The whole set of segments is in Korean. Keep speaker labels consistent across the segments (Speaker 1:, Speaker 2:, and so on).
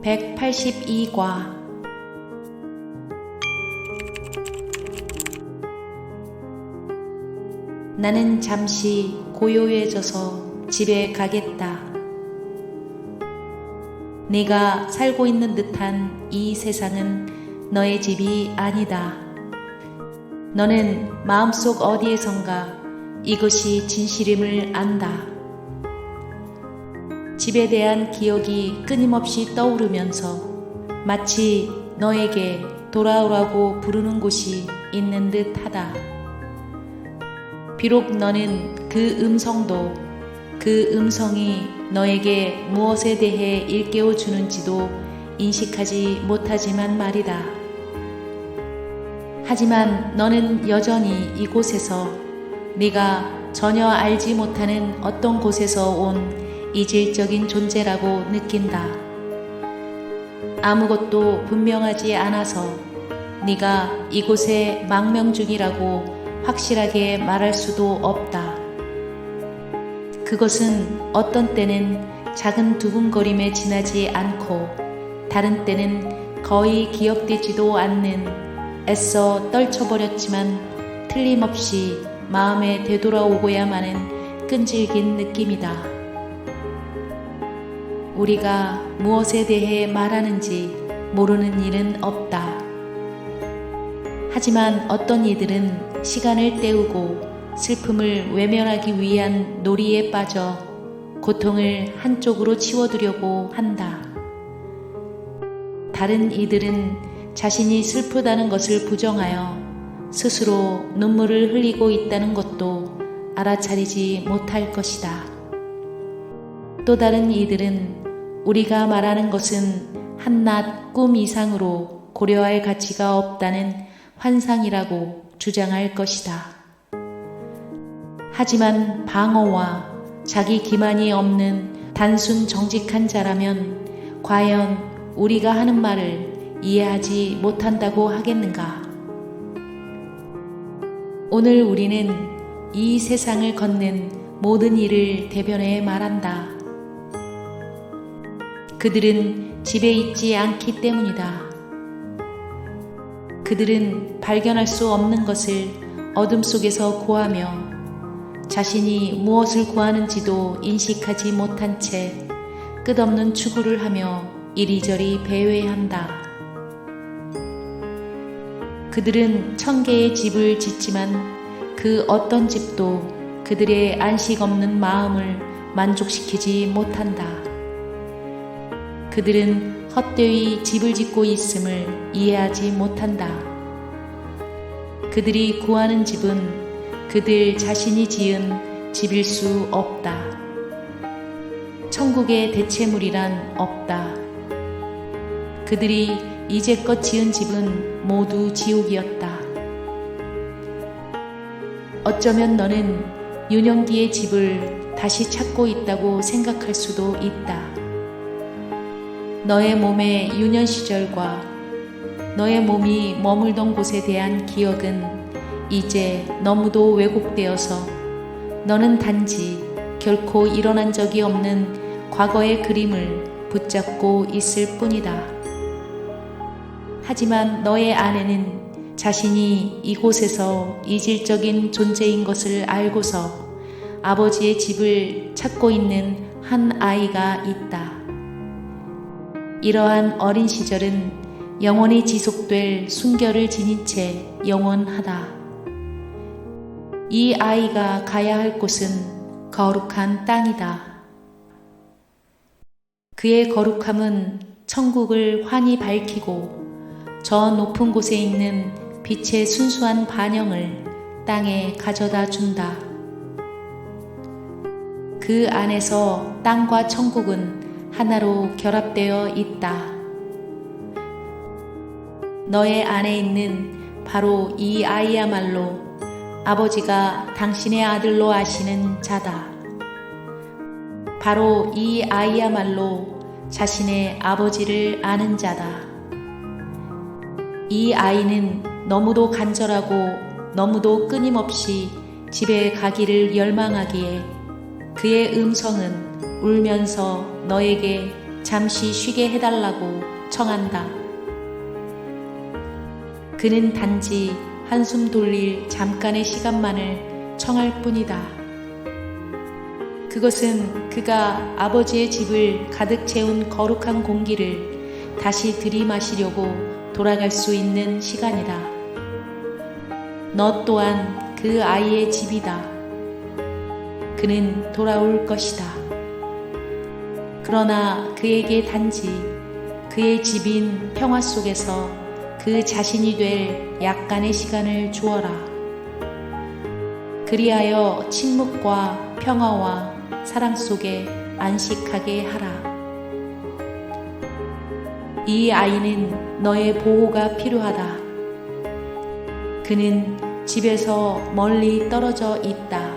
Speaker 1: 182과 나는 잠시 고요해져서 집에 가겠다. 네가 살고 있는 듯한 이 세상은 너의 집이 아니다. 너는 마음속 어디에선가 이것이 진실임을 안다. 집에 대한 기억이 끊임없이 떠오르면서 마치 너에게 돌아오라고 부르는 곳이 있는 듯하다. 비록 너는 그 음성도 그 음성이 너에게 무엇에 대해 일깨워 주는지도 인식하지 못하지만 말이다. 하지만 너는 여전히 이곳에서 네가 전혀 알지 못하는 어떤 곳에서 온 이질적인 존재라고 느낀다. 아무것도 분명하지 않아서 네가 이곳에 망명 중이라고 확실하게 말할 수도 없다. 그것은 어떤 때는 작은 두근거림에 지나지 않고 다른 때는 거의 기억되지도 않는 애써 떨쳐버렸지만 틀림없이 마음에 되돌아오고야만 하는 끈질긴 느낌이다. 우리가 무엇에 대해 말하는지 모르는 일은 없다. 하지만 어떤 이들은 시간을 때우고 슬픔을 외면하기 위한 놀이에 빠져 고통을 한쪽으로 치워두려고 한다. 다른 이들은 자신이 슬프다는 것을 부정하여 스스로 눈물을 흘리고 있다는 것도 알아차리지 못할 것이다. 또 다른 이들은 우리가 말하는 것은 한낱 꿈 이상으로 고려할 가치가 없다는 환상이라고 주장할 것이다. 하지만 방어와 자기 기만이 없는 단순 정직한 자라면 과연 우리가 하는 말을 이해하지 못한다고 하겠는가? 오늘 우리는 이 세상을 걷는 모든 이를 대변해 말한다. 그들은 집에 있지 않기 때문이다. 그들은 발견할 수 없는 것을 어둠 속에서 구하며 자신이 무엇을 구하는지도 인식하지 못한 채 끝없는 추구를 하며 이리저리 배회한다. 그들은 1000개의 집을 짓지만 그 어떤 집도 그들의 안식 없는 마음을 만족시키지 못한다. 그들은 헛되이 집을 짓고 있음을 이해하지 못한다. 그들이 구하는 집은 그들 자신이 지은 집일 수 없다. 천국의 대체물이란 없다. 그들이 이제껏 지은 집은 모두 지옥이었다. 어쩌면 너는 유년기의 집을 다시 찾고 있다고 생각할 수도 있다. 너의 몸의 유년 시절과 너의 몸이 머물던 곳에 대한 기억은 이제 너무도 왜곡되어서 너는 단지 결코 일어난 적이 없는 과거의 그림을 붙잡고 있을 뿐이다. 하지만 너의 안에는 자신이 이곳에서 이질적인 존재인 것을 알고서 아버지의 집을 찾고 있는 한 아이가 있다. 이러한 어린 시절은 영원히 지속될 순결을 지닌 채 영원하다. 이 아이가 가야 할 곳은 거룩한 땅이다. 그의 거룩함은 천국을 환히 밝히고 저 높은 곳에 있는 빛의 순수한 반영을 땅에 가져다 준다. 그 안에서 땅과 천국은 하나로 결합되어 있다. 너의 안에 있는 바로 이 아이야말로 아버지가 당신의 아들로 아시는 자다. 바로 이 아이야말로 자신의 아버지를 아는 자다. 이 아이는 너무도 간절하고 너무도 끊임없이 집에 가기를 열망하기에 그의 음성은 울면서 너에게 잠시 쉬게 해달라고 청한다. 그는 단지 한숨 돌릴 잠깐의 시간만을 청할 뿐이다. 그것은 그가 아버지의 집을 가득 채운 거룩한 공기를 다시 들이마시려고 돌아갈 수 있는 시간이다. 너 또한 그 아이의 집이다. 그는 돌아올 것이다. 그러나 그에게 단지 그의 집인 평화 속에서 그 자신이 될 약간의 시간을 주어라. 그리하여 침묵과 평화와 사랑 속에 안식하게 하라. 이 아이는 너의 보호가 필요하다. 그는 집에서 멀리 떨어져 있다.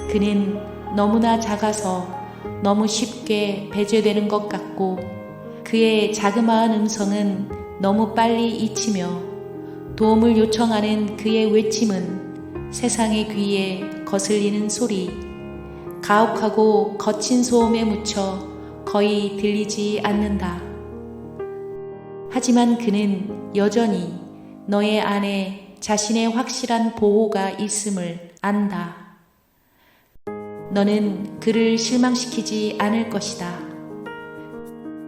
Speaker 1: 그는 너무나 작아서 너무 쉽게 배제되는 것 같고 그의 자그마한 음성은 너무 빨리 잊히며 도움을 요청하는 그의 외침은 세상의 귀에 거슬리는 소리, 가혹하고 거친 소음에 묻혀 거의 들리지 않는다. 하지만 그는 여전히 너의 안에 자신의 확실한 보호가 있음을 안다. 너는 그를 실망시키지 않을 것이다.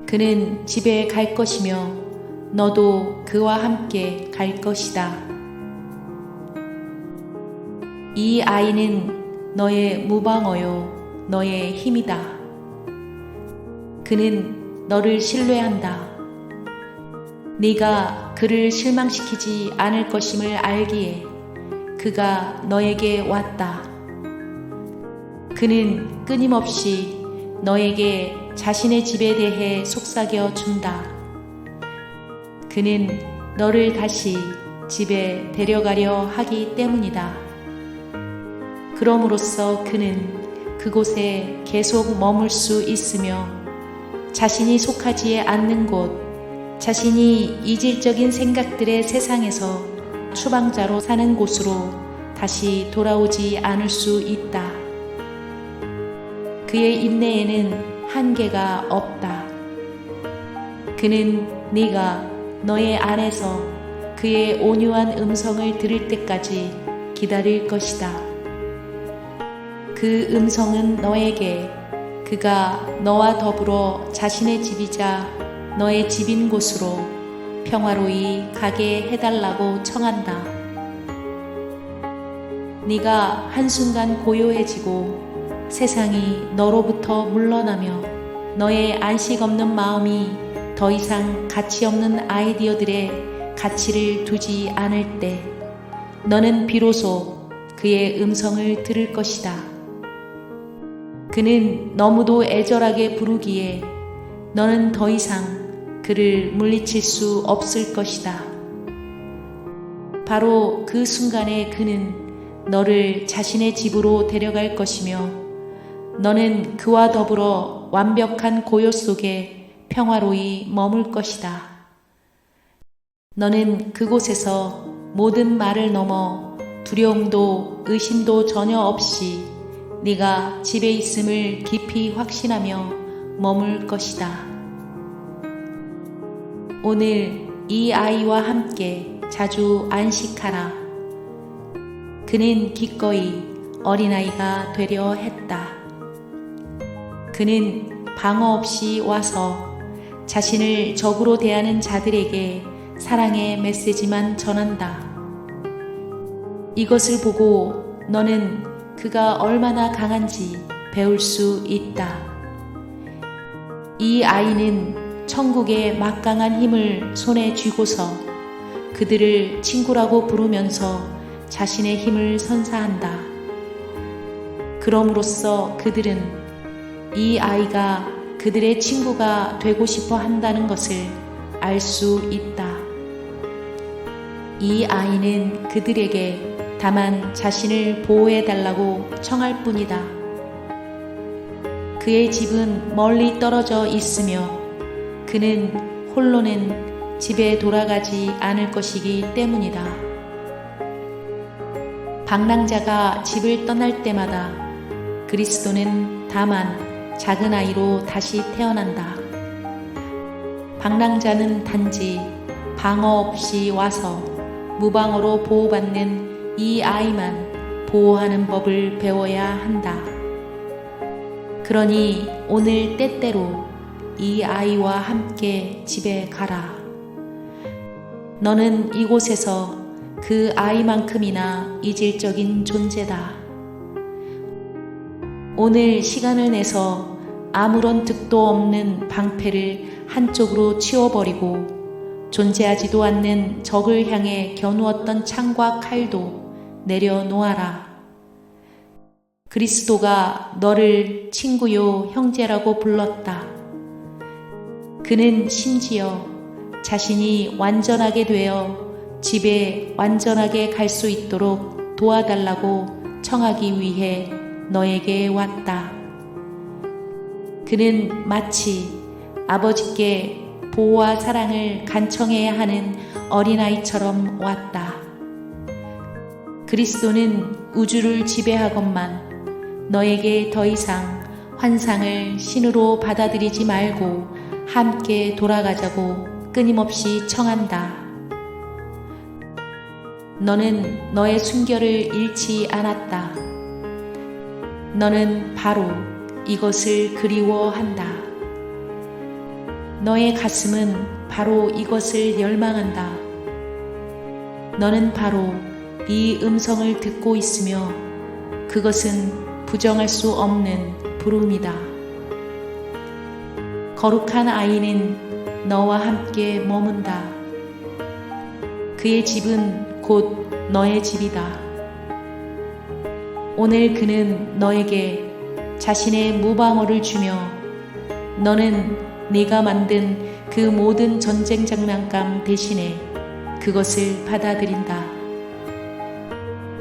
Speaker 1: 그는 집에 갈 것이며 너도 그와 함께 갈 것이다. 이 아이는 너의 무방어요, 너의 힘이다. 그는 너를 신뢰한다. 네가 그를 실망시키지 않을 것임을 알기에 그가 너에게 왔다. 그는 끊임없이 너에게 자신의 집에 대해 속삭여 준다. 그는 너를 다시 집에 데려가려 하기 때문이다. 그럼으로써 그는 그곳에 계속 머물 수 있으며 자신이 속하지 않는 곳, 자신이 이질적인 생각들의 세상에서 추방자로 사는 곳으로 다시 돌아오지 않을 수 있다. 그의 인내에는 한계가 없다. 그는 네가 너의 안에서 그의 온유한 음성을 들을 때까지 기다릴 것이다. 그 음성은 너에게 그가 너와 더불어 자신의 집이자 너의 집인 곳으로 평화로이 가게 해달라고 청한다. 네가 한순간 고요해지고 세상이 너로부터 물러나며 너의 안식 없는 마음이 더 이상 가치 없는 아이디어들의 가치를 두지 않을 때 너는 비로소 그의 음성을 들을 것이다. 그는 너무도 애절하게 부르기에 너는 더 이상 그를 물리칠 수 없을 것이다. 바로 그 순간에 그는 너를 자신의 집으로 데려갈 것이며 너는 그와 더불어 완벽한 고요 속에 평화로이 머물 것이다. 너는 그곳에서 모든 말을 넘어 두려움도 의심도 전혀 없이 네가 집에 있음을 깊이 확신하며 머물 것이다. 오늘 이 아이와 함께 자주 안식하라. 그는 기꺼이 어린아이가 되려 했다. 그는 방어 없이 와서 자신을 적으로 대하는 자들에게 사랑의 메시지만 전한다. 이것을 보고 너는 그가 얼마나 강한지 배울 수 있다. 이 아이는 천국의 막강한 힘을 손에 쥐고서 그들을 친구라고 부르면서 자신의 힘을 선사한다. 그럼으로써 그들은 이 아이가 그들의 친구가 되고 싶어 한다는 것을 알 수 있다. 이 아이는 그들에게 다만 자신을 보호해 달라고 청할 뿐이다. 그의 집은 멀리 떨어져 있으며 그는 홀로는 집에 돌아가지 않을 것이기 때문이다. 방랑자가 집을 떠날 때마다 그리스도는 다만 작은 아이로 다시 태어난다. 방랑자는 단지 방어 없이 와서 무방어로 보호받는 이 아이만 보호하는 법을 배워야 한다. 그러니 오늘 때때로 이 아이와 함께 집에 가라. 너는 이곳에서 그 아이만큼이나 이질적인 존재다. 오늘 시간을 내서 아무런 득도 없는 방패를 한쪽으로 치워버리고 존재하지도 않는 적을 향해 겨누었던 창과 칼도 내려놓아라. 그리스도가 너를 친구요 형제라고 불렀다. 그는 심지어 자신이 완전하게 되어 집에 완전하게 갈 수 있도록 도와달라고 청하기 위해 너에게 왔다. 그는 마치 아버지께 보호와 사랑을 간청해야 하는 어린아이처럼 왔다. 그리스도는 우주를 지배하건만 너에게 더 이상 환상을 신으로 받아들이지 말고 함께 돌아가자고 끊임없이 청한다. 너는 너의 순결을 잃지 않았다. 너는 바로 이것을 그리워한다. 너의 가슴은 바로 이것을 열망한다. 너는 바로 이 음성을 듣고 있으며 그것은 부정할 수 없는 부름이다. 거룩한 아이는 너와 함께 머문다. 그의 집은 곧 너의 집이다. 오늘 그는 너에게 자신의 무방어를 주며 너는 네가 만든 그 모든 전쟁 장난감 대신에 그것을 받아들인다.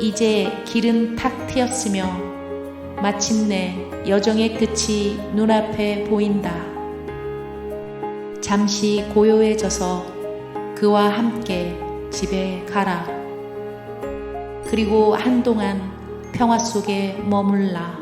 Speaker 1: 이제 길은 탁 트였으며 마침내 여정의 끝이 눈앞에 보인다. 잠시 고요해져서 그와 함께 집에 가라. 그리고 한동안 평화 속에 머물라.